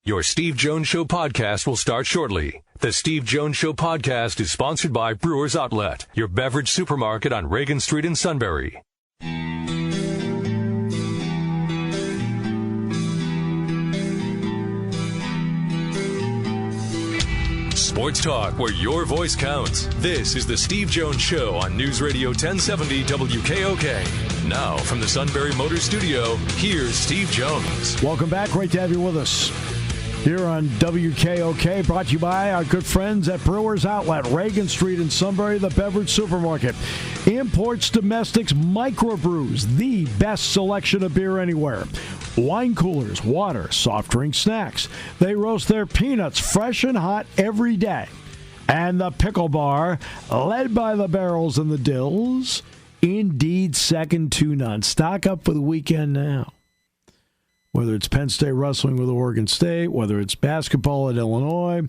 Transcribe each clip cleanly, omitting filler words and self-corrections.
Your Steve Jones Show podcast will start shortly. The Steve Jones Show podcast is sponsored by Brewers Outlet, your beverage supermarket on Reagan Street in Sunbury. Sports talk where your voice counts. This is the Steve Jones Show on News Radio 1070 WKOK. Now from the Sunbury Motors Studio, here's Steve Jones. Welcome back. Great to have you with us here on WKOK, brought to you by our good friends at Brewers Outlet, Reagan Street in Sunbury, the beverage supermarket. Imports, domestics, microbrews, the best selection of beer anywhere. Wine coolers, water, soft drink, snacks. They roast their peanuts fresh and hot every day. And the pickle bar, led by the barrels and the dills, indeed second to none. Stock up for the weekend now. Whether it's Penn State wrestling with Oregon State, whether it's basketball at Illinois,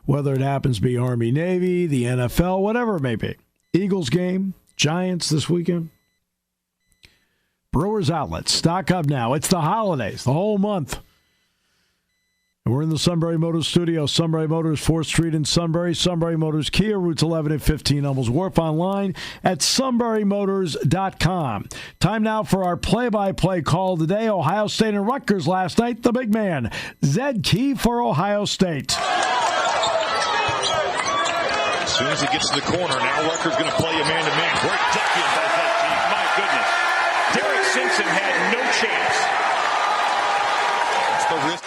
whether it happens to be Army-Navy, the NFL, whatever it may be. Eagles game, Giants this weekend. Brewers Outlet, stock up now. It's the holidays, the whole month. And we're in the Sunbury Motors studio. Sunbury Motors, 4th Street in Sunbury. Sunbury Motors, Kia, routes 11 and 15, Hummels Wharf, online at sunburymotors.com. Time now for our play-by-play call today. Ohio State and Rutgers last night. The big man, Zed Key for Ohio State. As soon as he gets to the corner, now Rutgers going to play a man-to-man. Great ducking by Zed Key. My goodness. Derek Simpson had no chance. That's the risk.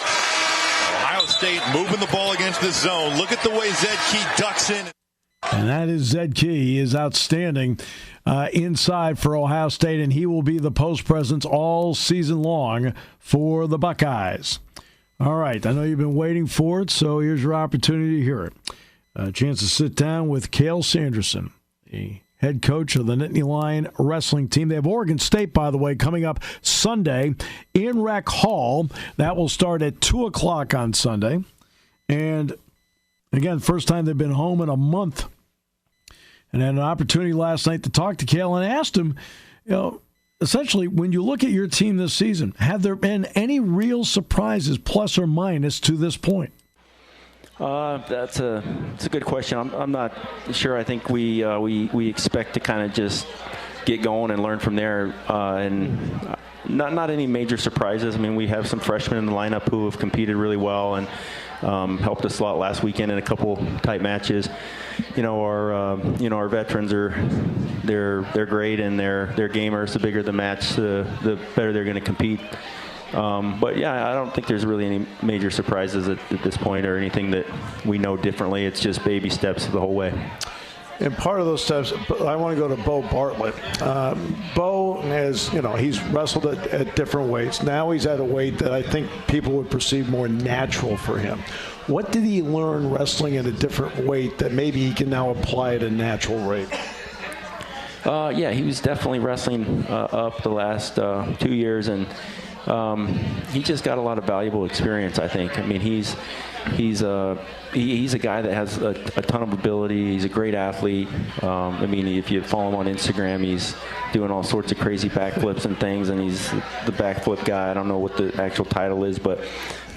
Ohio State moving the ball against the zone. Look at the way Zed Key ducks in. And that is Zed Key. He is outstanding inside for Ohio State, and he will be the post presence all season long for the Buckeyes. All right, I know you've been waiting for it, so here's your opportunity to hear it. A chance to sit down with Cael Sanderson, the head coach of the Nittany Lion wrestling team. They have Oregon State, by the way, coming up Sunday in Rec Hall. That will start at 2 o'clock on Sunday. And, again, first time they've been home in a month. And had an opportunity last night to talk to Cael and asked him, essentially, when you look at your team this season, have there been any real surprises, plus or minus, to this point? That's a good question. I'm not sure. I think we expect to kind of just get going and learn from there, and not any major surprises. I mean, we have some freshmen in the lineup who have competed really well and helped us a lot last weekend in a couple tight matches. Our veterans they're great, and they're gamers. The bigger the match, the better they're going to compete. But, yeah, I don't think there's really any major surprises at this point or anything that we know differently. It's just baby steps the whole way. And part of those steps, I want to go to Bo Bartlett. Bo has, he's wrestled at different weights. Now he's at a weight that I think people would perceive more natural for him. What did he learn wrestling at a different weight that maybe he can now apply at a natural rate? Yeah, he was definitely wrestling up the last 2 years, and he just got a lot of valuable experience, I think. I mean, he's a guy that has a ton of ability. He's a great athlete. I mean, if you follow him on Instagram, he's doing all sorts of crazy backflips and things, and he's the backflip guy. I don't know what the actual title is, but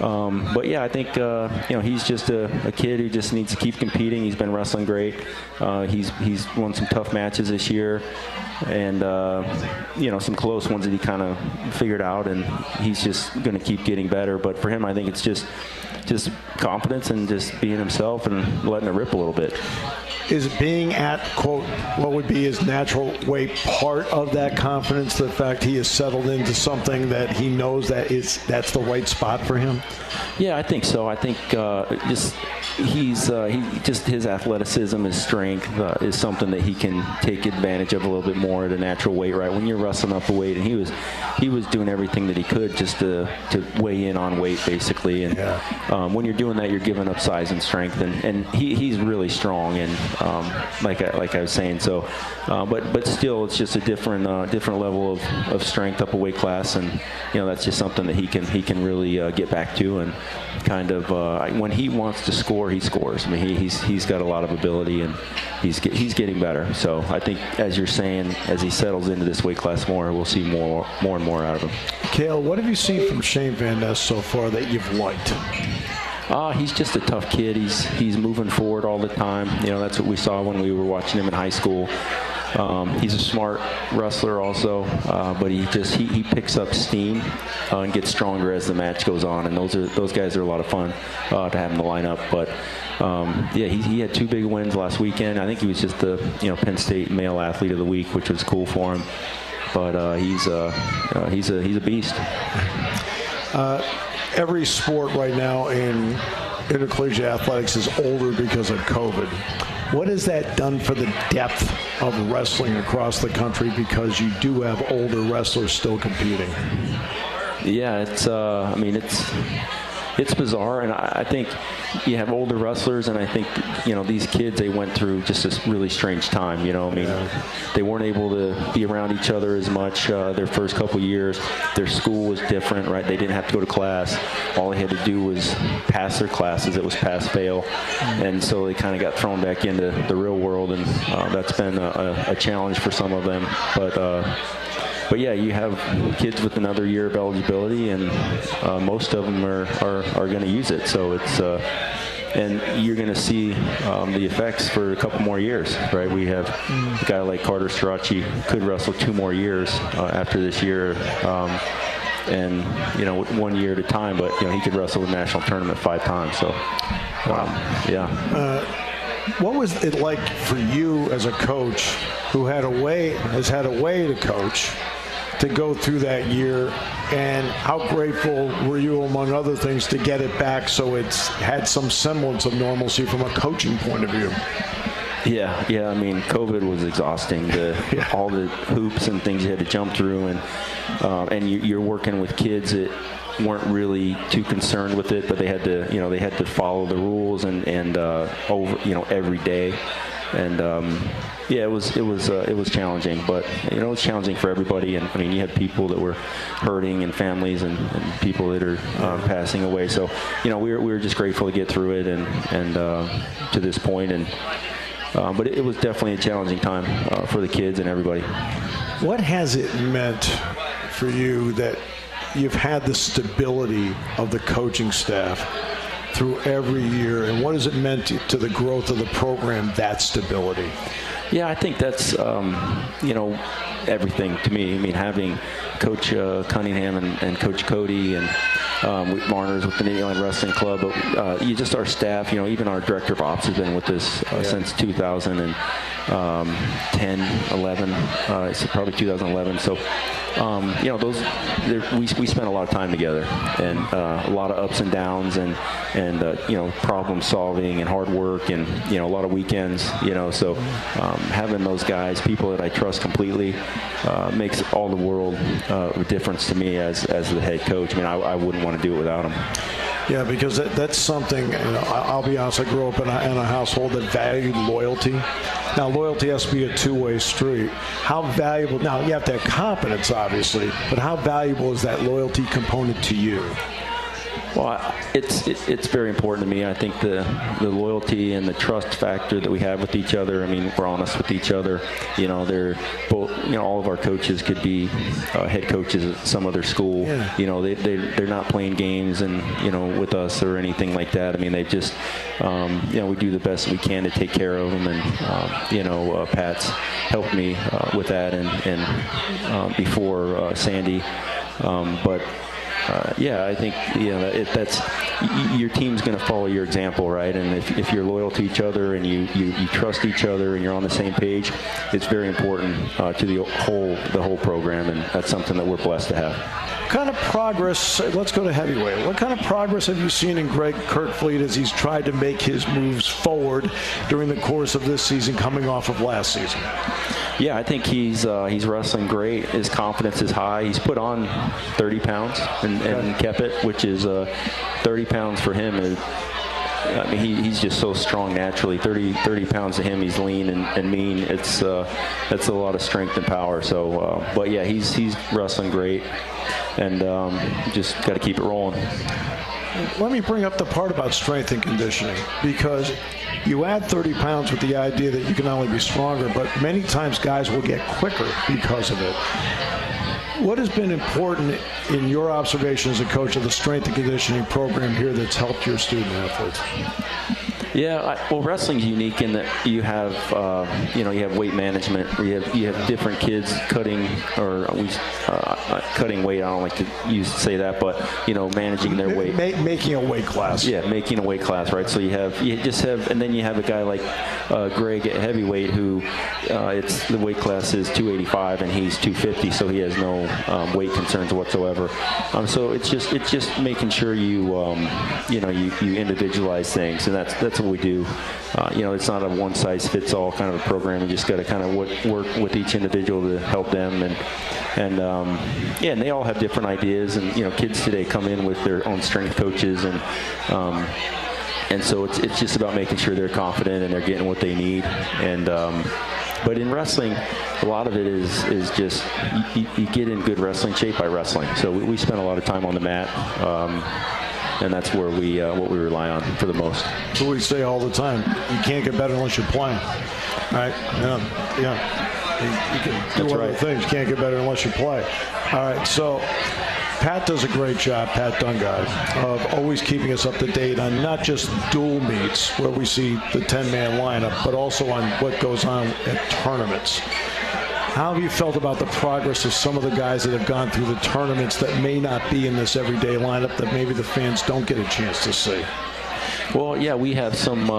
yeah, I think he's just a kid who just needs to keep competing. He's been wrestling great. He's won some tough matches this year, and some close ones that he kind of figured out, and he's just going to keep getting better. But for him, I think it's just confidence and just being himself and letting it rip a little bit. Is being at, quote, what would be his natural weight part of that confidence, the fact he has settled into something that he knows that's the right spot for him? Yeah, I think so. I think his athleticism, his strength is something that he can take advantage of a little bit more at a natural weight, right? When you're wrestling up a weight, and he was doing everything that he could just to weigh in on weight, basically. And when you're doing that, you're giving up size and strength, and he's really strong, and like I was saying. So, but still, it's just a different level of strength up a weight class, and that's just something that he can really get back to, and kind of when he wants to score, he scores. I mean, he's got a lot of ability, and he's getting better. So I think, as you're saying, as he settles into this weight class more, we'll see more and more out of him. Cael, what have you seen from Shane Van Ness so far that you've liked? He's just a tough kid. He's moving forward all the time. That's what we saw when we were watching him in high school. He's a smart wrestler also, but he picks up steam and gets stronger as the match goes on. And those guys are a lot of fun to have in the lineup. But he had 2 big wins last weekend. I think he was just the Penn State Male Athlete of the Week, which was cool for him. But he's a beast. Every sport right now in intercollegiate athletics is older because of COVID. What has that done for the depth of wrestling across the country, because you do have older wrestlers still competing? Yeah, it's bizarre, and I think you have older wrestlers, and I think these kids, they went through just this really strange time. They weren't able to be around each other as much their first couple years. Their school was different, right? They didn't have to go to class. All they had to do was pass their classes. It was pass-fail, and so they kind of got thrown back into the real world, and that's been a challenge for some of them. But yeah, you have kids with another year of eligibility, and most of them are going to use it. So it's and you're going to see the effects for a couple more years, right? We have a guy like Carter Strachey could wrestle 2 more years after this year, and 1 year at a time. But he could wrestle the national tournament 5 times. So yeah. What was it like for you as a coach who has had a way to coach, to go through that year, and how grateful were you, among other things, to get it back so it's had some semblance of normalcy from a coaching point of view? Yeah. I mean, COVID was exhausting. All the hoops and things you had to jump through, and you're working with kids that weren't really too concerned with it, but they had to follow the rules and every day. And it was challenging, but it was challenging for everybody. And I mean, you had people that were hurting, and families, and people that are passing away. So we were just grateful to get through it and to this point. And but it was definitely a challenging time for the kids and everybody. What has it meant for you that you've had the stability of the coaching staff through every year, and what has it meant to the growth of the program, that stability? Yeah, I think that's everything to me. I mean, having Coach Cunningham and Coach Cody and Marner's with the Navy Line Wrestling Club, but just our staff, even our director of ops has been with us since 2010, 11, so probably 2011. So we spent a lot of time together, and a lot of ups and downs, and problem solving and hard work, and a lot of weekends. So having those guys, people that I trust completely, makes all the world a difference to me as the head coach. I mean, I wouldn't want to do it without them. Yeah, because that's something, I'll be honest, I grew up in a household that valued loyalty. Now, loyalty has to be a two-way street. How valuable, now you have to have competence, obviously, but how valuable is that loyalty component to you? Well, it's very important to me. I think the loyalty and the trust factor that we have with each other. I mean, we're honest with each other. They're both. All of our coaches could be head coaches at some other school. Yeah. They're not playing games and with us or anything like that. I mean, they just we do the best we can to take care of them. And Pat's helped me with that and before Sandy, but. I think that's your team's going to follow your example, right? And if you're loyal to each other and you trust each other and you're on the same page, it's very important to the whole program, and that's something that we're blessed to have. What kind of progress, let's go to heavyweight, what kind of progress have you seen in Greg Kirkfleet as he's tried to make his moves forward during the course of this season, coming off of last season? Yeah, I think he's wrestling great. His confidence is high. He's put on 30 pounds and kept it, which is 30 pounds for him. He's just so strong naturally. 30 pounds to him, he's lean and mean. That's a lot of strength and power. So, but yeah, he's wrestling great, and just got to keep it rolling. Let me bring up the part about strength and conditioning, because you add 30 pounds with the idea that you can not only be stronger, but many times guys will get quicker because of it. What has been important in your observation as a coach of the strength and conditioning program here that's helped your student athletes? Yeah, well, wrestling's unique in that you have, you have weight management. You have different kids cutting cutting weight. I don't like to say that, but managing their weight. Making a weight class. Yeah, making a weight class, right? So and then you have a guy like Greg at heavyweight who, the weight class is 285 and he's 250, so he has no weight concerns whatsoever. So it's just making sure you individualize things, and that's what we do. It's not a one-size-fits-all kind of a program. You just got to kind of work with each individual to help them, and they all have different ideas. And kids today come in with their own strength coaches, and so it's just about making sure they're confident and they're getting what they need. And but in wrestling, a lot of it is just you get in good wrestling shape by wrestling. So we spend a lot of time on the mat. And that's where what we rely on for the most. So we say all the time, you can't get better unless you're playing, right? Yeah. You can do other things. You can't get better unless you play. All right, so Pat does a great job, Pat Dungard, of always keeping us up to date on not just dual meets where we see the 10-man lineup, but also on what goes on at tournaments. How have you felt about the progress of some of the guys that have gone through the tournaments that may not be in this everyday lineup that maybe the fans don't get a chance to see? Well, yeah, we have some,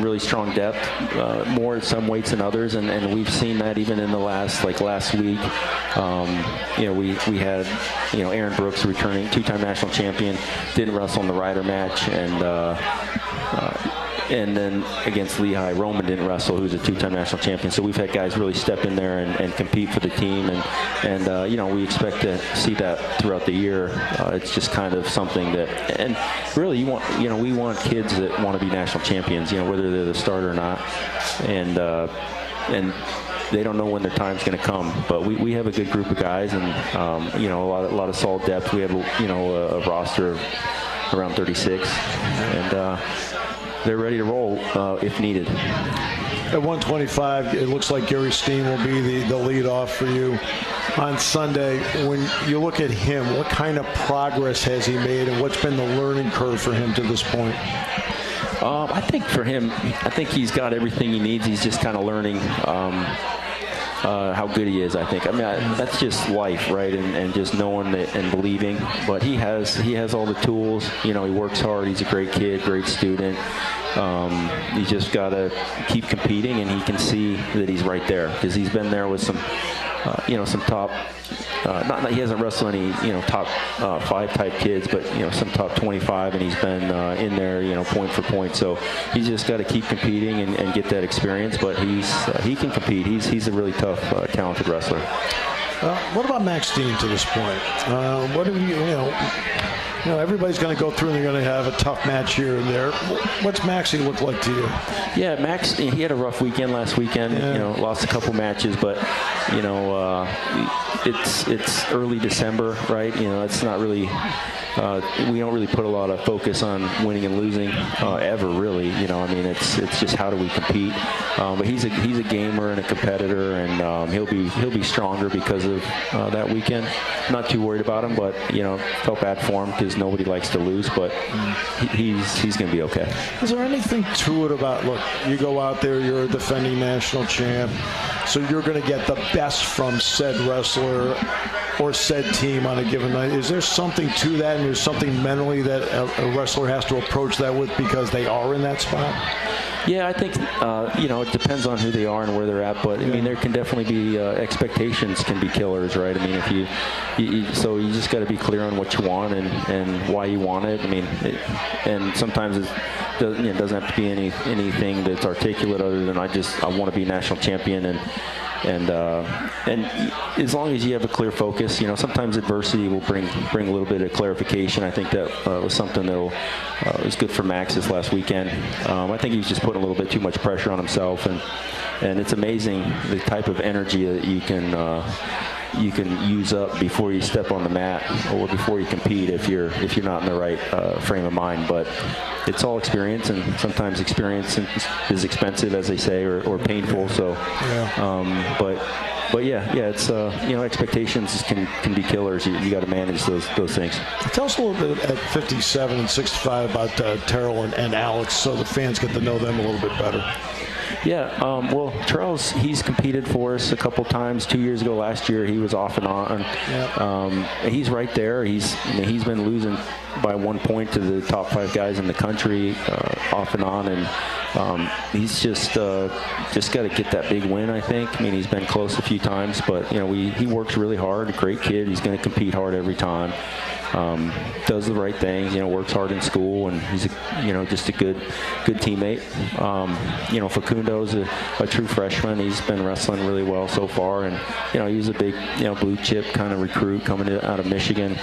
really strong depth, more at some weights than others, and we've seen that even in the last week. We had, Aaron Brooks returning, two-time national champion, didn't wrestle in the Ryder match, and then against Lehigh, Roman didn't wrestle, who's a two-time national champion. So we've had guys really step in there and compete for the team, and we expect to see that throughout the year. It's just kind of something that, and really we want kids that want to be national champions, whether they're the starter or not, and they don't know when their time's going to come. But we have a good group of guys, and a lot of solid depth. We have a roster of around 36, and they're ready to roll if needed. At 125, it looks like Gary Steen will be the lead off for you on Sunday. When you look at him, what kind of progress has he made, and what's been the learning curve for him to this point? I think for him, he's got everything he needs. He's just kind of learning how good he is, I think. That's just life, right? And just knowing that and believing. But he has all the tools. He works hard. He's a great kid, great student. You just got to keep competing, and he can see that he's right there because he's been there with some top. Not he hasn't wrestled any top 5 type kids, but some top 25, and he's been in there point for point. So he's just got to keep competing and get that experience. But he can compete. He's a really tough, talented wrestler. What about Max Dean to this point? What have everybody's going to go through and they're going to have a tough match here and there. What's Maxie look like to you? Yeah, Max, he had a rough weekend last weekend. Yeah. Lost a couple matches, but it's early December, right? It's not really. We don't really put a lot of focus on winning and losing ever, really. It's just how do we compete. But he's a gamer and a competitor, and he'll be stronger because of that weekend. Not too worried about him, but felt bad for him because nobody likes to lose. But he's going to be okay. Is there anything to it about, look, you go out there, you're a defending national champ, so you're going to get the best from said wrestler or said team on a given night. Is there something to that, and there's something mentally that a wrestler has to approach that with because they are in that spot? Yeah, I think, it depends on who they are and where they're at, but, there can definitely be expectations can be killers, right? So you just got to be clear on what you want and why you want it. And sometimes it doesn't have to be anything that's articulate other than I want to be national champion, and as long as you have a clear focus, sometimes adversity will bring a little bit of clarification. I think that was something that was good for Max this last weekend. I think he's just putting a little bit too much pressure on himself, and it's amazing the type of energy that you can use up before you step on the mat or before you compete if you're not in the right frame of mind. But it's all experience, and sometimes experience is expensive, as they say, or painful. So, but yeah, it's expectations can be killers. You got to manage those things. Tell us a little bit at 57 and 65 about Terrell and Alex, so the fans get to know them a little bit better. Yeah, well, Terrell's, he's competed for us a couple times. 2 years ago, last year, he was off and on. Yep. He's right there. He's been losing by 1 point to the top 5 guys in the country, off and on, and he's just got to get that big win, I think. I mean, he's been close a few times, but he works really hard. Great kid. He's going to compete hard every time. Does the right things, works hard in school, and he's just a good teammate. Facundo's a true freshman. He's been wrestling really well so far, and he was a big blue chip kind of recruit coming out of Michigan.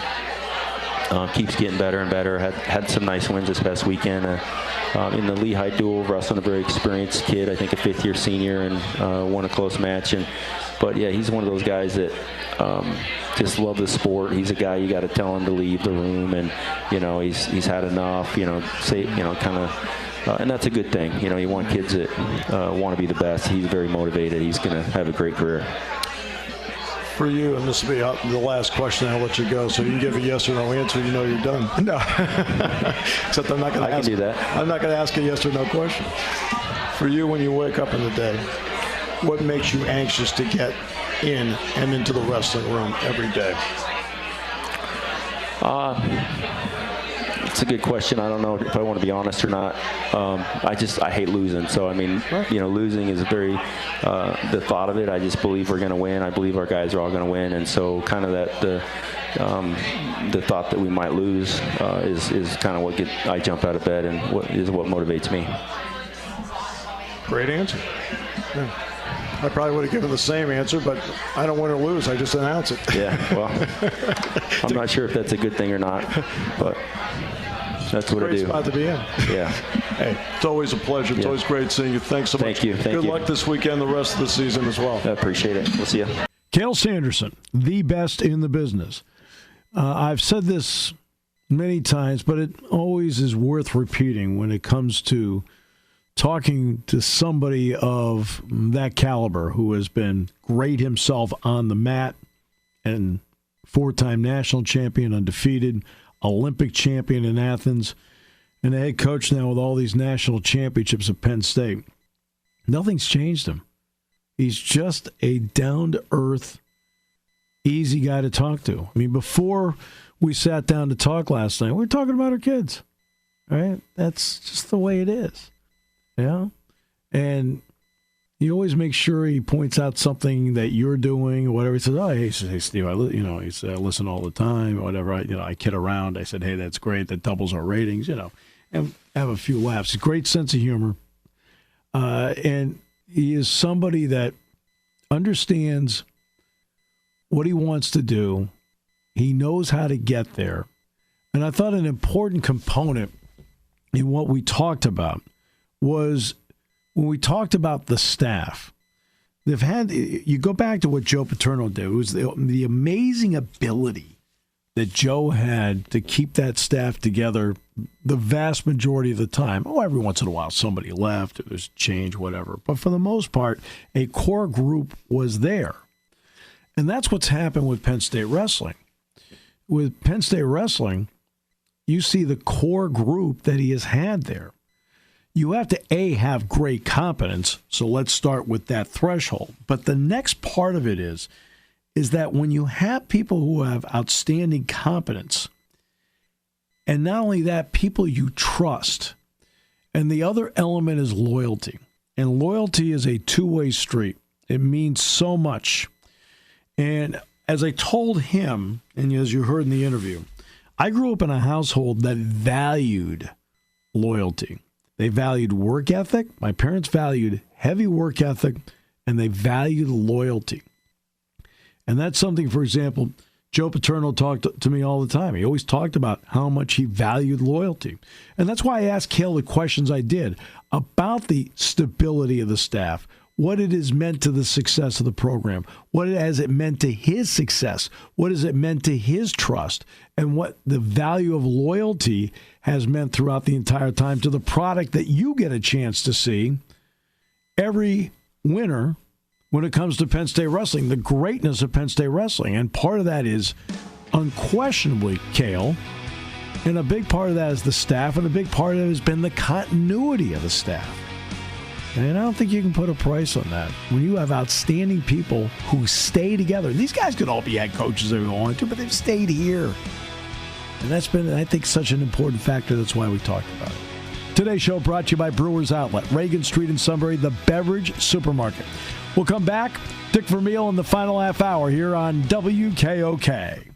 Keeps getting better and better. Had some nice wins this past weekend. In the Lehigh duel, wrestling a very experienced kid, I think a 5th-year senior, and won a close match. But yeah, he's one of those guys that just love the sport. He's a guy you got to tell him to leave the room, and he's had enough. And that's a good thing. You want kids that want to be the best. He's very motivated. He's going to have a great career. For you, and this will be the last question, I'll let you go, so you can give a yes or no answer. You're done. No, except I'm not going to ask. I can do that. I'm not going to ask a yes or no question. For you, when you wake up in the day, what makes you anxious to get in and into the wrestling room every day? It's a good question. I don't know if I want to be honest or not. I hate losing. So, losing is very, the thought of it, I just believe we're going to win. I believe our guys are all going to win. And so kind of the thought that we might lose is kind of what I jump out of bed and what motivates me. Great answer. Yeah. I probably would have given the same answer, but I don't win or lose. I just announce it. Yeah, well, I'm not sure if that's a good thing or not, but that's what I do. Great spot to be in. Yeah. Hey, it's always a pleasure. It's always great seeing you. Thanks so much. Thank you. Good luck this weekend, the rest of the season as well. I appreciate it. We'll see you. Cael Sanderson, the best in the business. I've said this many times, but it always is worth repeating when it comes to talking to somebody of that caliber who has been great himself on the mat and 4-time national champion, undefeated, Olympic champion in Athens, and a head coach now with all these national championships at Penn State. Nothing's changed him. He's just a down-to-earth, easy guy to talk to. I mean, before we sat down to talk last night, we were talking about our kids, right? That's just the way it is. Yeah, and he always makes sure he points out something that you're doing or whatever. He says, hey Steve, I listen all the time or whatever. I kid around. I said, hey, that's great. That doubles our ratings, and have a few laughs. Great sense of humor. And he is somebody that understands what he wants to do. He knows how to get there. And I thought an important component in what we talked about was when we talked about the staff. You go back to what Joe Paterno did. It was the amazing ability that Joe had to keep that staff together the vast majority of the time. Every once in a while somebody left, or there's change, whatever. But for the most part, a core group was there. And that's what's happened with Penn State wrestling. With Penn State wrestling, you see the core group that he has had there. You have to, have great competence, so let's start with that threshold. But the next part of it is that when you have people who have outstanding competence, and not only that, people you trust, and the other element is loyalty. And loyalty is a two-way street. It means so much. And as I told him, and as you heard in the interview, I grew up in a household that valued loyalty. They valued work ethic. My parents valued heavy work ethic, and they valued loyalty. And that's something, for example, Joe Paterno talked to me all the time. He always talked about how much he valued loyalty. And that's why I asked Cael the questions I did about the stability of the staff, what it has meant to the success of the program, what has it meant to his success, what has it meant to his trust, and what the value of loyalty has meant throughout the entire time to the product that you get a chance to see every winter when it comes to Penn State wrestling, the greatness of Penn State wrestling. And part of that is unquestionably Cael, and a big part of that is the staff, and a big part of it has been the continuity of the staff. And I don't think you can put a price on that. When you have outstanding people who stay together, these guys could all be head coaches if they wanted to, but they've stayed here. And that's been, I think, such an important factor. That's why we talked about it. Today's show brought to you by Brewers Outlet, Reagan Street in Sunbury, the beverage supermarket. We'll come back. Dick Vermeil in the final half hour here on WKOK.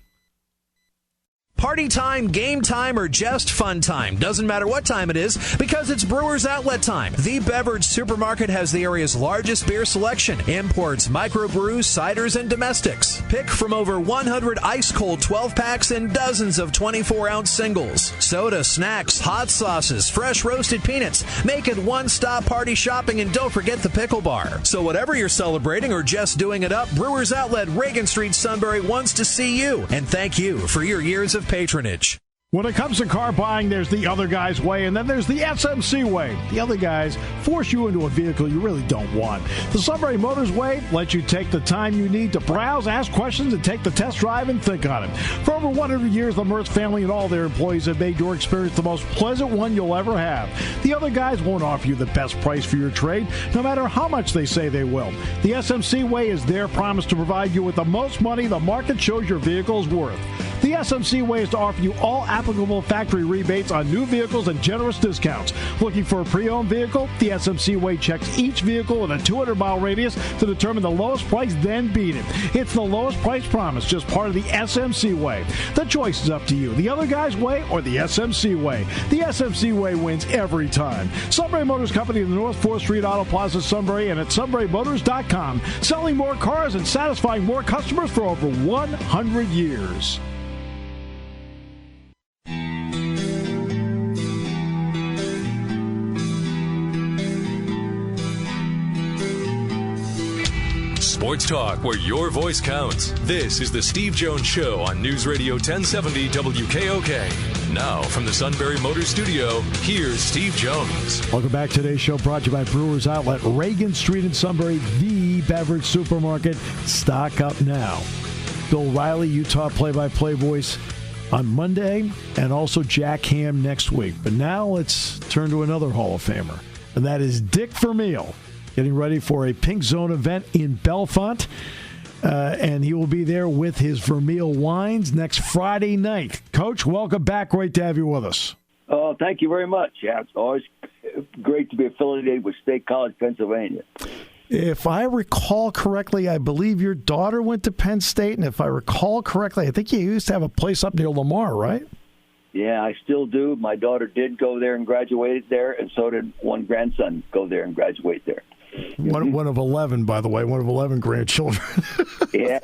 Party time, game time, or just fun time. Doesn't matter what time it is, because it's Brewers Outlet time. The beverage supermarket has the area's largest beer selection. Imports, microbrews, ciders, and domestics. Pick from over 100 ice-cold 12-packs and dozens of 24-ounce singles. Soda, snacks, hot sauces, fresh roasted peanuts. Make it one-stop party shopping, and don't forget the pickle bar. So whatever you're celebrating or just doing it up, Brewers Outlet, Reagan Street, Sunbury wants to see you. And thank you for your years of patronage. When it comes to car buying, there's the other guy's way, and then there's the SMC way. The other guys force you into a vehicle you really don't want. The Sunbury Motors way lets you take the time you need to browse, ask questions, and take the test drive and think on it. For over 100 years, the Mertz family and all their employees have made your experience the most pleasant one you'll ever have. The other guys won't offer you the best price for your trade, no matter how much they say they will. The SMC way is their promise to provide you with the most money the market shows your vehicle is worth. The SMC way is to offer you all applicable factory rebates on new vehicles and generous discounts. Looking for a pre-owned vehicle? The SMC way checks each vehicle with a 200-mile radius to determine the lowest price, then beat it. It's the lowest price promise, just part of the SMC way. The choice is up to you, the other guy's way or the SMC way. The SMC way wins every time. Sunbury Motors Company in the North 4th Street Auto Plaza, Sunbury, and at sunburymotors.com. Selling more cars and satisfying more customers for over 100 years. Sports talk where your voice counts. This is the Steve Jones Show on News Radio 1070 WKOK. Now from the Sunbury Motors Studio, here's Steve Jones. Welcome back. Today's show brought to you by Brewers Outlet, Reagan Street in Sunbury, the beverage supermarket. Stock up now. Bill Riley, Utah play-by-play voice on Monday, and also Jack Ham next week. But now let's turn to another Hall of Famer, and that is Dick Vermeil, getting ready for a Pink Zone event in Bellefonte. And he will be there with his Vermeil wines next Friday night. Coach, welcome back. Great to have you with us. Oh, thank you very much. Yeah, it's always great to be affiliated with State College, Pennsylvania. If I recall correctly, I believe your daughter went to Penn State. And if I recall correctly, I think you used to have a place up near Lamar, right? Yeah, I still do. My daughter did go there and graduated there, and so did one grandson go there and graduate there. One of 11, by the way, one of 11 grandchildren. Yeah.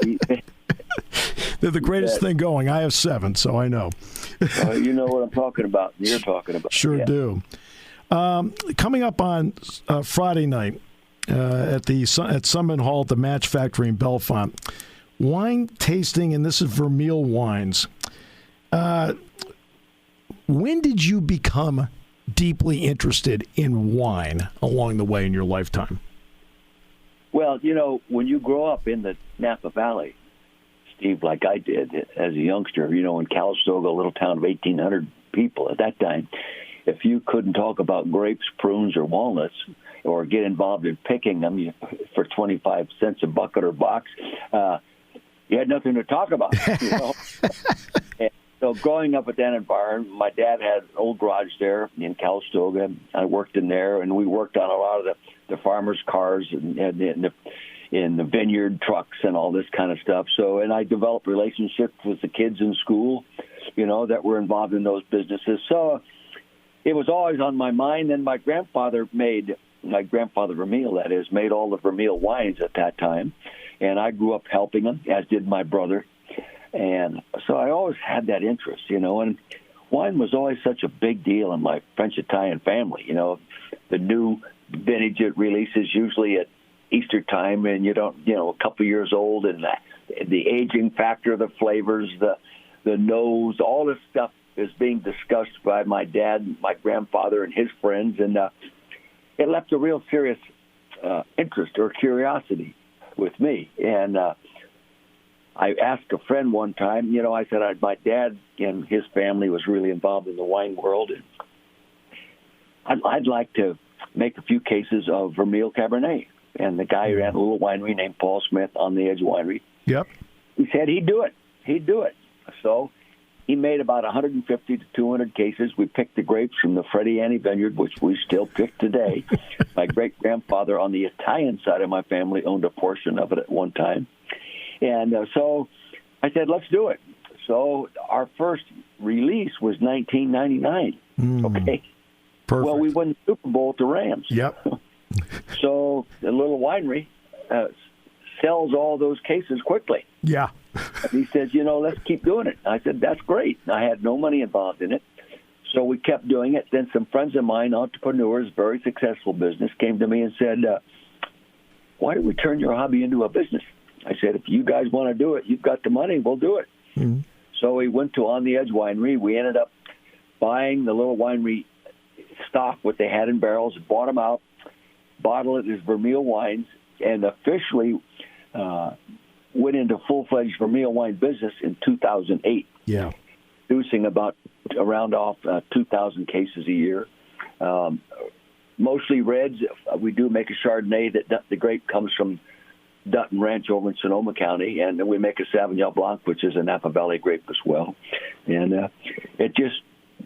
They're the greatest thing going. I have 7, so I know. You know what I'm talking about. You're talking about. Sure do. Coming up on Friday night at Summit Hall at the Match Factory in Bellefonte, wine tasting, and this is Vermeil wines. When did you become deeply interested in wine along the way in your lifetime? Well, you know, when you grow up in the Napa Valley, Steve, like I did as a youngster, you know, in Calistoga, a little town of 1,800 people at that time, if you couldn't talk about grapes, prunes, or walnuts, or get involved in picking them for 25 cents a bucket or box, you had nothing to talk about, you know. So growing up at that environment, my dad had an old garage there in Calistoga. I worked in there, and we worked on a lot of the farmers' cars and in the vineyard trucks and all this kind of stuff. So, and I developed relationships with the kids in school, you know, that were involved in those businesses. So it was always on my mind. And my grandfather Vermeil, that is, made all the Vermeil wines at that time. And I grew up helping him, as did my brother. And so I always had that interest, you know, and wine was always such a big deal in my French-Italian family, you know. The new vintage it releases usually at Easter time, and you don't, you know, a couple years old, and the aging factor, the flavors, the nose, all this stuff is being discussed by my dad, my grandfather, and his friends, and it left a real serious interest or curiosity with me. And I asked a friend one time, I said my dad and his family was really involved in the wine world, and I'd like to make a few cases of Vermeil Cabernet. And the guy who had a little winery named Paul Smith on the Edge Winery, yep, he said he'd do it. So he made about 150 to 200 cases. We picked the grapes from the Freddie Annie vineyard, which we still pick today. My great-grandfather on the Italian side of my family owned a portion of it at one time. And so I said, let's do it. So our first release was 1999. Okay. Perfect. Well, we won the Super Bowl at the Rams. Yep. So the little winery sells all those cases quickly. Yeah. And he says, let's keep doing it. I said, that's great. I had no money involved in it. So we kept doing it. Then some friends of mine, entrepreneurs, very successful business, came to me and said, why don't we turn your hobby into a business? I said, if you guys want to do it, you've got the money, we'll do it. Mm-hmm. So we went to On the Edge Winery. We ended up buying the little winery stock, what they had in barrels, bought them out, bottled it as Vermeil wines, and officially went into full-fledged Vermeil wine business in 2008. Yeah. Producing around 2,000 cases a year. Mostly reds. We do make a Chardonnay. The grape comes from Dutton Ranch over in Sonoma County, and then we make a Sauvignon Blanc, which is a Napa Valley grape as well. And it just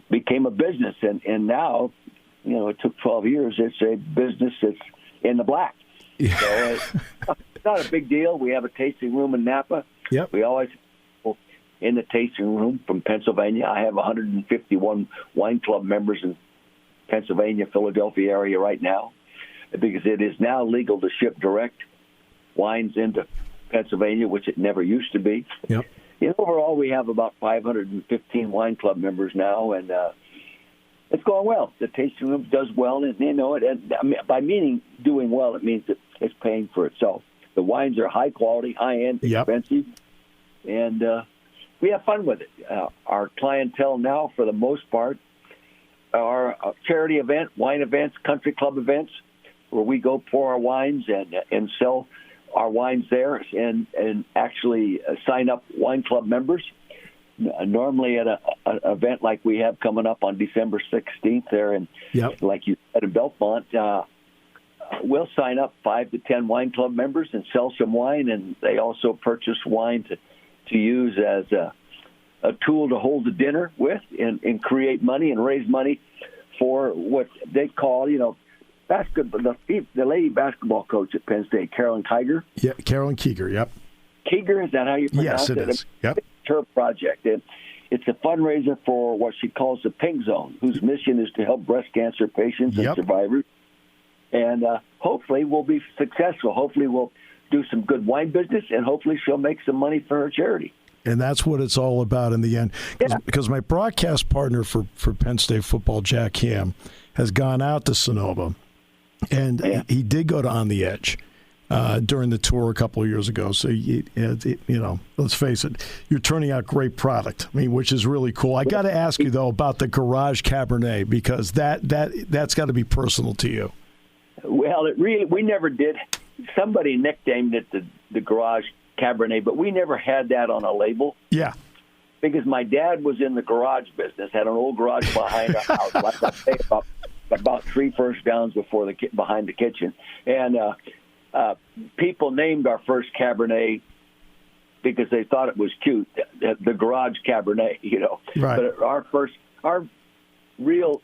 became a business, and now, it took 12 years. It's a business that's in the black. Yeah. So it's not a big deal. We have a tasting room in Napa. Yep. We always have people in the tasting room from Pennsylvania. I have 151 wine club members in Pennsylvania, Philadelphia area right now, because it is now legal to ship direct wines into Pennsylvania, which it never used to be. Yep. Overall, we have about 515 wine club members now, and it's going well. The tasting room does well, and by meaning doing well, it means that it's paying for itself. The wines are high quality, high end, expensive, and we have fun with it. Our clientele now, for the most part, are charity wine events, country club events, where we go pour our wines and sell our wines there, and actually sign up wine club members. Normally at an event like we have coming up on December 16th there, and like you said in Belmont, we'll sign up 5 to 10 wine club members and sell some wine, and they also purchase wine to use as a tool to hold a dinner with and create money and raise money for what they call, basketball. The lady basketball coach at Penn State, Carolyn Kiger. Yeah, Carolyn Kiger, yep. Kiger, is that how you pronounce it? Yes, it is. Yep. It's her project. It's a fundraiser for what she calls the Pink Zone, whose mission is to help breast cancer patients and survivors. And hopefully we'll be successful. Hopefully we'll do some good wine business, and hopefully she'll make some money for her charity. And that's what it's all about in the end. Because my broadcast partner for Penn State football, Jack Ham, has gone out to Sonoma, and he did go to On the Edge during the tour a couple of years ago. So, let's face it, you're turning out great product, which is really cool. I got to ask you, though, about the Garage Cabernet, because that's got to be personal to you. Well, we never did. Somebody nicknamed it the Garage Cabernet, but we never had that on a label. Yeah. Because my dad was in the garage business, had an old garage behind our house, like I say, about 3 first downs behind the kitchen. And people named our first Cabernet because they thought it was cute, the Garage Cabernet, Right. But our real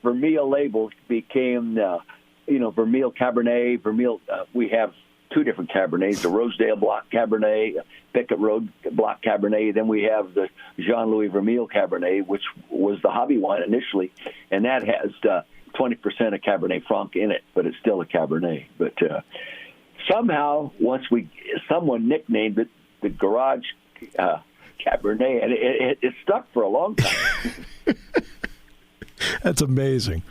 Vermeil label became, Vermeil Cabernet, Vermeil. We have 2 different Cabernets, the Rosedale Block Cabernet, Pickett Road Block Cabernet. Then we have the Jean-Louis Vermeil Cabernet, which was the hobby wine initially, and that has 20% of Cabernet Franc in it, but it's still a Cabernet. But somehow, someone nicknamed it the Garage Cabernet, and it stuck for a long time. That's amazing.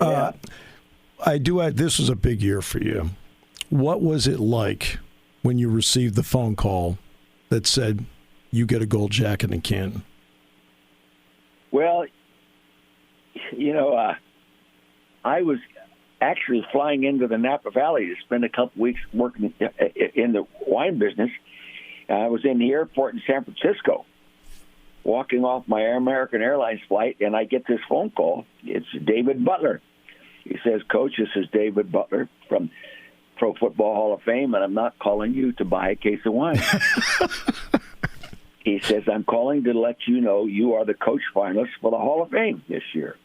Yeah. This was a big year for you. What was it like when you received the phone call that said you get a gold jacket in Canton? Well, I was actually flying into the Napa Valley to spend a couple weeks working in the wine business. I was in the airport in San Francisco, walking off my American Airlines flight, and I get this phone call. It's David Butler. He says, "Coach, this is David Butler from Pro Football Hall of Fame, and I'm not calling you to buy a case of wine." He says, "I'm calling to let you know you are the coach finalist for the Hall of Fame this year."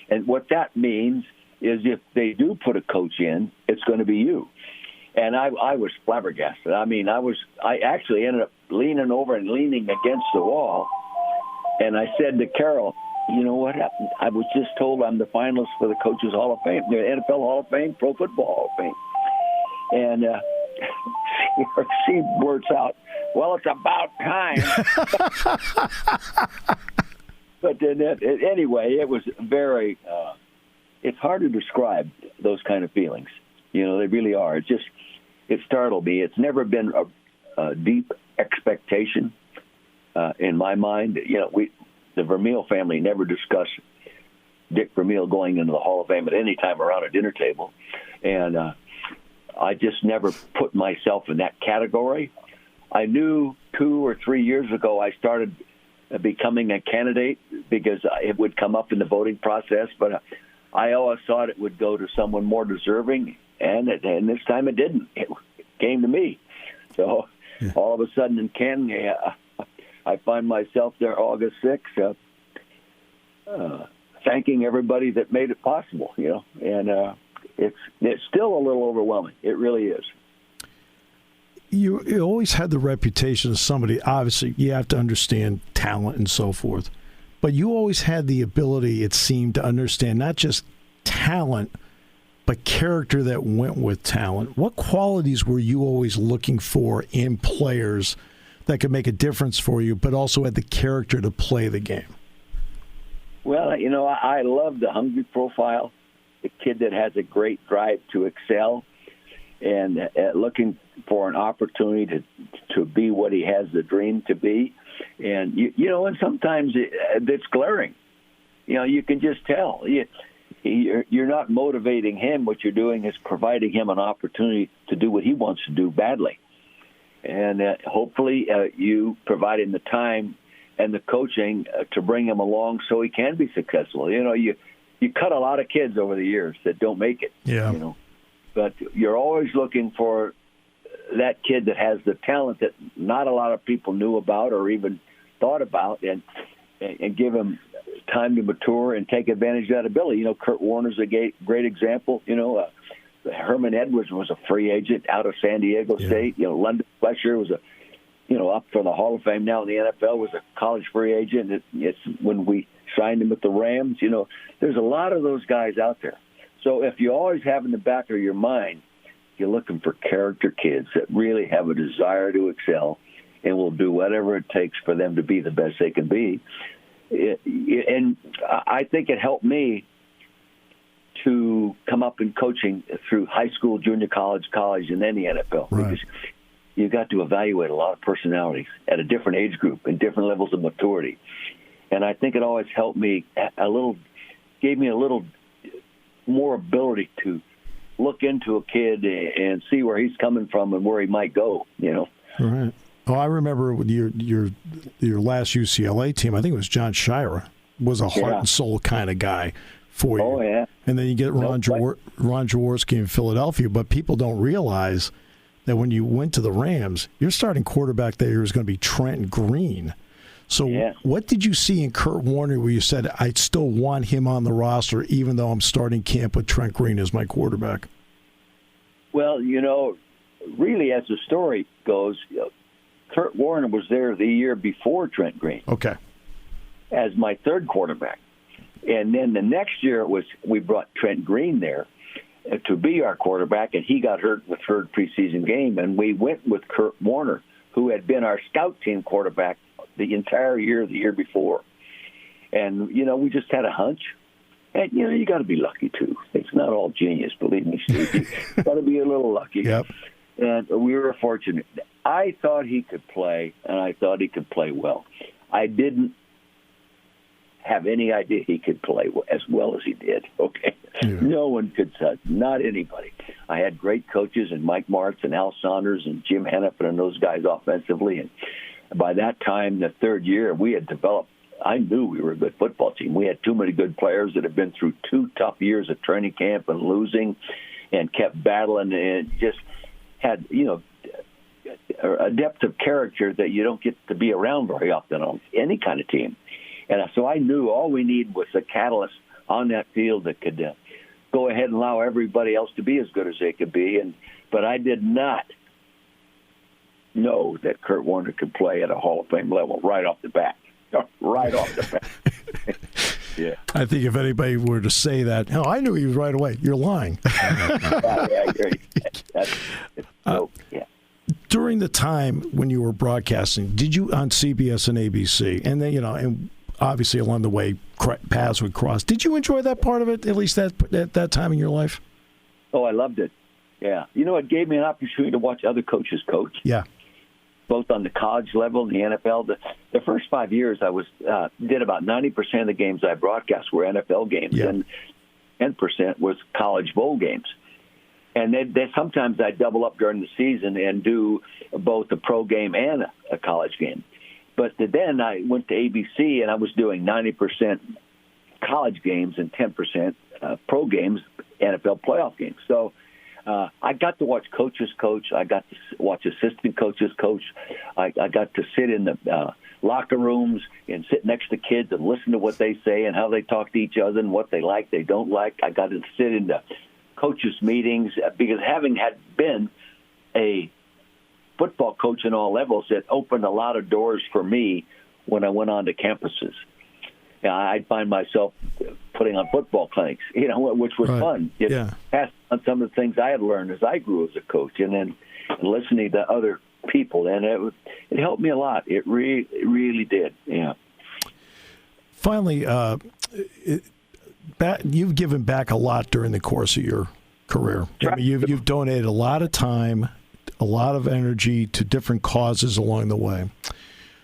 And what that means is if they do put a coach in, it's going to be you. And I was flabbergasted. I mean, I actually ended up leaning over and leaning against the wall. And I said to Carol, "You know what happened? I was just told I'm the finalist for the Coaches Hall of Fame, the NFL Hall of Fame, Pro Football Hall of Fame." And she blurts out, "Well, it's about time." But then, anyway, it was very, it's hard to describe those kind of feelings. You know, they really are. It startled me. It's never been a deep expectation in my mind. You know, the Vermeil family never discussed Dick Vermeil going into the Hall of Fame at any time around a dinner table. And I just never put myself in that category. I knew 2 or 3 years ago I started becoming a candidate because it would come up in the voting process, but I always thought it would go to someone more deserving, and this time it didn't. It came to me. So all of a sudden in Ken, I find myself there August 6th thanking everybody that made it possible, you know, and it's still a little overwhelming. It really is. You always had the reputation of somebody, obviously, you have to understand talent and so forth, but you always had the ability, it seemed, to understand not just talent, but character that went with talent. What qualities were you always looking for in players that could make a difference for you, but also had the character to play the game? Well, you know, I love the hungry profile, the kid that has a great drive to excel, and looking for an opportunity to be what he has the dream to be. And, you know, and sometimes it's glaring. You know, you can just tell. You're not motivating him. What you're doing is providing him an opportunity to do what he wants to do badly. And hopefully you provide him the time and the coaching to bring him along so he can be successful. You know, you cut a lot of kids over the years that don't make it. Yeah. You know, but you're always looking for that kid that has the talent that not a lot of people knew about or even thought about, and give him time to mature and take advantage of that ability. You know, Kurt Warner's a great example. You know, Herman Edwards was a free agent out of San Diego State. You know, London Fletcher was up for the Hall of Fame now in the NFL, was a college free agent. It's when we signed him with the Rams. You know, there's a lot of those guys out there. So if you always have in the back of your mind, you're looking for character kids that really have a desire to excel and will do whatever it takes for them to be the best they can be. And I think it helped me to come up in coaching through high school, junior college, and then the NFL. Right. Because you got to evaluate a lot of personalities at a different age group and different levels of maturity. And I think it always helped me gave me a little more ability to look into a kid and see where he's coming from and where he might go, you know. All right. Oh, I remember with your last UCLA team, I think it was John Shira, was a heart and soul kind of guy for you. Oh, yeah. And then you get Ron Jaworski in Philadelphia, but people don't realize that when you went to the Rams, your starting quarterback there was going to be Trent Green. So what did you see in Kurt Warner where you said, I still want him on the roster even though I'm starting camp with Trent Green as my quarterback? Well, you know, really as the story goes, Kurt Warner was there the year before Trent Green. Okay. As my third quarterback. And then the next year we brought Trent Green there to be our quarterback, and he got hurt in the third preseason game, and we went with Kurt Warner, who had been our scout team quarterback the entire year, the year before. And, you know, we just had a hunch. And, you know, you got to be lucky, too. It's not all genius, believe me, Steve. You got to be a little lucky. Yep. And we were fortunate. I thought he could play, and I thought he could play well. I didn't have any idea he could play as well as he did, okay? No one could, not anybody. I had great coaches and Mike Martz and Al Saunders and Jim Hennepin and those guys offensively. And by that time, the third year, we had developed. I knew we were a good football team. We had too many good players that had been through 2 tough years of training camp and losing and kept battling and just had, a depth of character that you don't get to be around very often on any kind of team. And so I knew all we needed was a catalyst on that field that could go ahead and allow everybody else to be as good as they could be. But I did not know that Kurt Warner could play at a Hall of Fame level right off the bat. Right off the bat. Yeah. I think if anybody were to say that, no, I knew he was right away. You're lying. Yeah. During the time when you were broadcasting, did you on CBS and ABC, and then and obviously along the way paths would cross? Did you enjoy that part of it? At least at that time in your life? Oh, I loved it. Yeah, it gave me an opportunity to watch other coaches coach. Yeah. Both on the college level and the NFL. The first 5 years, I did about 90% of the games I broadcast were NFL games, and 10% was college bowl games. And they sometimes I double up during the season and do both a pro game and a college game. But then I went to ABC and I was doing 90% college games and 10% pro games, NFL playoff games. So I got to watch coaches coach. I got to watch assistant coaches coach. I got to sit in the locker rooms and sit next to kids and listen to what they say and how they talk to each other and what they like, they don't like. I got to sit in the coaches' meetings because having been a football coach in all levels, it opened a lot of doors for me when I went on to campuses. I'd find myself putting on football clinics, which was fun. Passed on some of the things I had learned as I grew as a coach, and then listening to other people, and it helped me a lot. It really did. Yeah. Finally, you've given back a lot during the course of your career. I mean, you've donated a lot of time, a lot of energy to different causes along the way.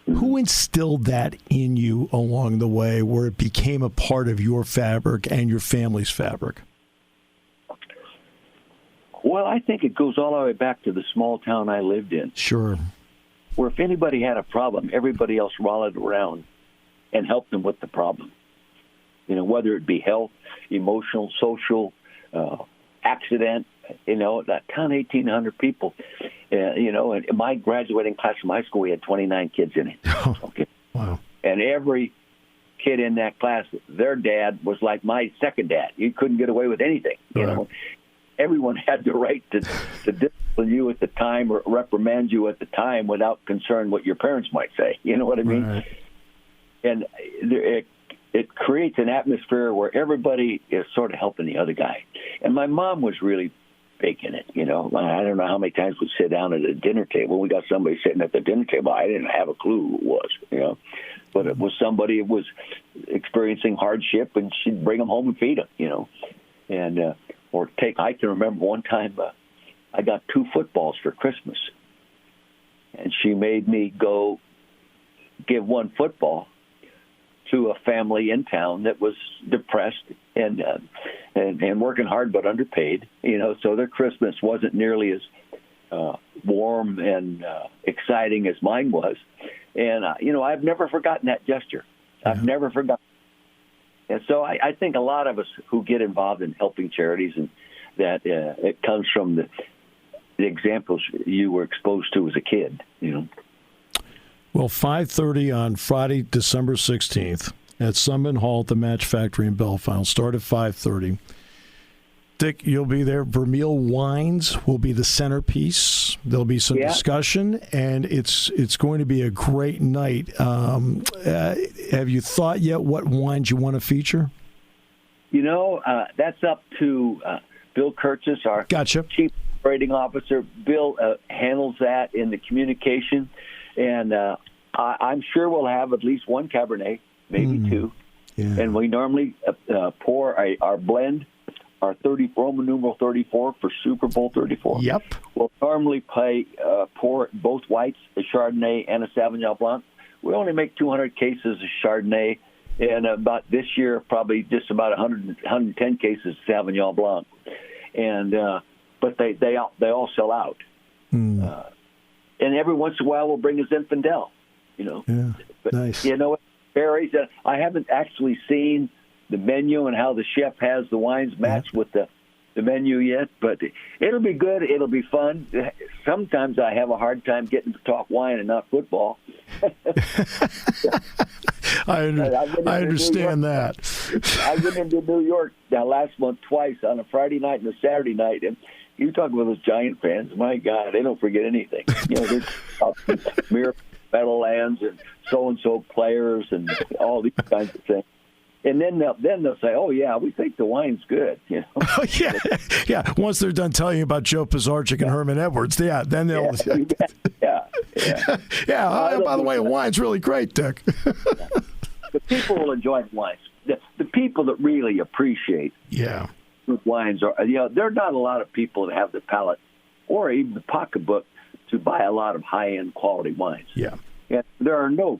Who instilled that in you along the way where it became a part of your fabric and your family's fabric? Well, I think it goes all the way back to the small town I lived in. Sure. Where if anybody had a problem, everybody else rallied around and helped them with the problem. Whether it be health, emotional, social, accident, that town, 1,800 people. And in my graduating class from high school, we had 29 kids in it. Okay. Wow. And every kid in that class, their dad was like my second dad. You couldn't get away with anything. Everyone had the right to discipline you at the time or reprimand you at the time without concern what your parents might say. You know what I mean? Right. And it creates an atmosphere where everybody is sort of helping the other guy. And my mom was really big in it. I don't know how many times we'd sit down at a dinner table. We got somebody sitting at the dinner table. I didn't have a clue who it was, but it was somebody who was experiencing hardship, and she'd bring them home and feed them, and I can remember one time I got 2 footballs for Christmas, and she made me go give 1 football to a family in town that was depressed and working hard but underpaid. So their Christmas wasn't nearly as warm and exciting as mine was. And I've never forgotten that gesture. I've never forgotten. And so I think a lot of us who get involved in helping charities, and that it comes from the examples you were exposed to as a kid. Well, 5:30 on Friday, December 16th at Sunman Hall at the Match Factory in Bellefonte. Start at 5:30. Dick, you'll be there. Vermeil wines will be the centerpiece. There'll be some discussion, and it's going to be a great night. Have you thought yet what wines you want to feature? That's up to Bill Curtis, our Chief Operating Officer. Bill handles that in the communication. And I'm sure we'll have at least 1 Cabernet, maybe 2. Yeah. And we normally pour our blend, our Roman numeral 34 for Super Bowl 34. Yep. We'll normally pour both whites, a Chardonnay and a Sauvignon Blanc. We only make 200 cases of Chardonnay And about this year, probably just about 110 cases of Sauvignon Blanc. And but they all sell out. And every once in a while, we'll bring us Zinfandel. Yeah, but, nice. It varies. I haven't actually seen the menu and how the chef has the wines matched with the menu yet, but it'll be good. It'll be fun. Sometimes I have a hard time getting to talk wine and not football. I understand that. I went into New York last month twice, on a Friday night and a Saturday night, and you talk about those Giant fans. My God, they don't forget anything. There's Meadowlands and so players and all these kinds of things. And then they'll say, "Oh yeah, we think the wine's good." Oh, yeah. Once they're done telling you about Joe Pisarcik and Herman Edwards, then they'll. Yeah. By the way, the wine's really great, Dick. The people will enjoy the wines. The people that really appreciate wines are, there are not a lot of people that have the palate or even the pocketbook to buy a lot of high-end quality wines. Yeah. And there are no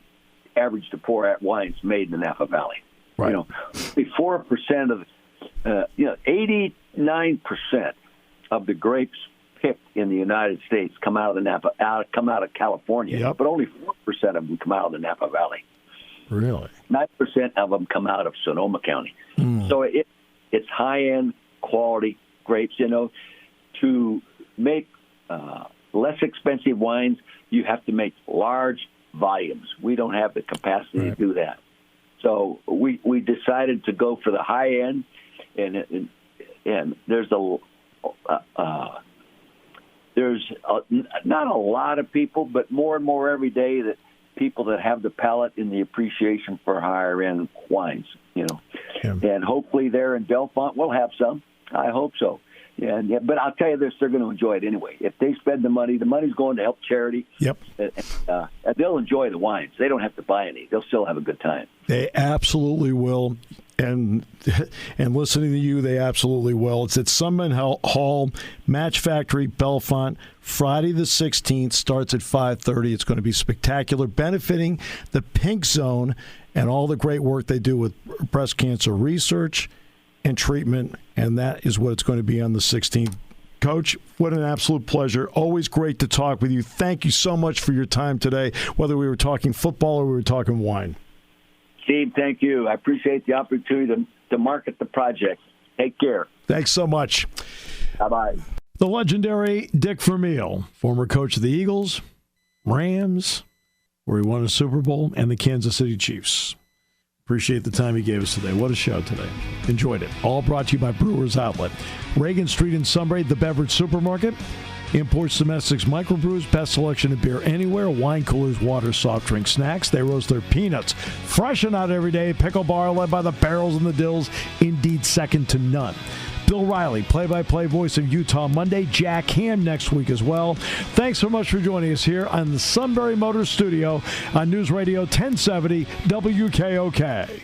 average to poor wines made in the Napa Valley. Right. 4% of 89% of the grapes picked in the United States come out of California, but only 4% of them come out of the Napa Valley. Really? 9% of them come out of Sonoma County. So it's high-end quality grapes. To make less expensive wines, you have to make large volumes. We don't have the capacity to do that. So we decided to go for the high end, and there's not a lot of people, but more and more every day that people that have the palate and the appreciation for higher end wines, and hopefully there in Bellefonte we'll have some. I hope so. But I'll tell you this, they're going to enjoy it anyway. If they spend the money's going to help charity. Yep. And they'll enjoy the wines. They don't have to buy any. They'll still have a good time. They absolutely will. And listening to you, they absolutely will. It's at Sunman Hall, Match Factory, Bellefonte, Friday the 16th. Starts at 5:30. It's going to be spectacular, benefiting the Pink Zone and all the great work they do with breast cancer research and treatment, and that is what it's going to be on the 16th. Coach, what an absolute pleasure. Always great to talk with you. Thank you so much for your time today, whether we were talking football or we were talking wine. Steve, thank you. I appreciate the opportunity to market the project. Take care. Thanks so much. Bye-bye. The legendary Dick Vermeil, former coach of the Eagles, Rams, where he won a Super Bowl, and the Kansas City Chiefs. Appreciate the time he gave us today. What a show today. Enjoyed it. All brought to you by Brewers Outlet. Reagan Street in Sunbury, the beverage supermarket. Imports, domestics, microbrews, best selection of beer anywhere. Wine coolers, water, soft drink, snacks. They roast their peanuts. Fresh and out every day. Pickle bar led by the barrels and the dills. Indeed, second to none. Bill Riley, play-by-play voice of Utah Monday. Jack Ham next week as well. Thanks so much for joining us here on the Sunbury Motors Studio on News Radio 1070 WKOK.